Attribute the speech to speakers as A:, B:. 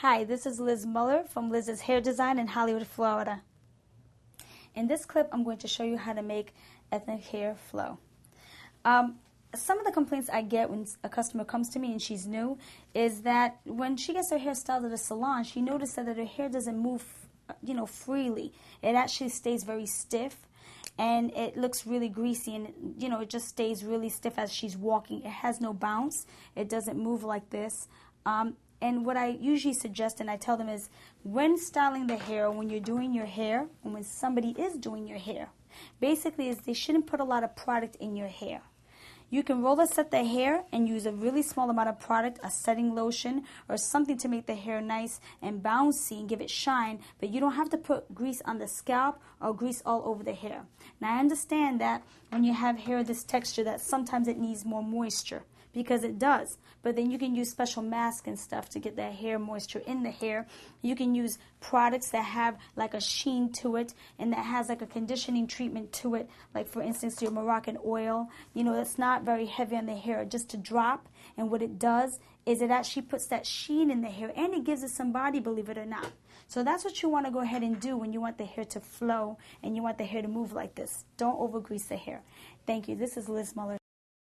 A: Hi, this is Liz Muller from Liz's Hair Design in Hollywood, Florida. In this clip, I'm going to show you how to make ethnic hair flow. Some of the complaints I get when a customer comes to me and she's new is that when she gets her hair styled at a salon, she notices that her hair doesn't move, freely. It actually stays very stiff and it looks really greasy and, it just stays really stiff as she's walking. It has no bounce. It doesn't move like this. And what I usually suggest and I tell them is when styling the hair, when you're doing your hair, and when somebody is doing your hair, basically is they shouldn't put a lot of product in your hair. You can roller set the hair and use a really small amount of product, a setting lotion, or something to make the hair nice and bouncy and give it shine, but you don't have to put grease on the scalp or grease all over the hair. Now I understand that when you have hair this texture that sometimes it needs more moisture, because it does, but then you can use special masks and stuff to get that hair moisture in the hair. You can use products that have like a sheen to it and that has like a conditioning treatment to it, like for instance your Moroccan oil, that's not very heavy on the hair, just to drop, and what it does is it actually puts that sheen in the hair and it gives it some body, believe it or not. So that's what you want to go ahead and do when you want the hair to flow and you want the hair to move like this. Don't over grease the hair. Thank you. This is Liz Muller.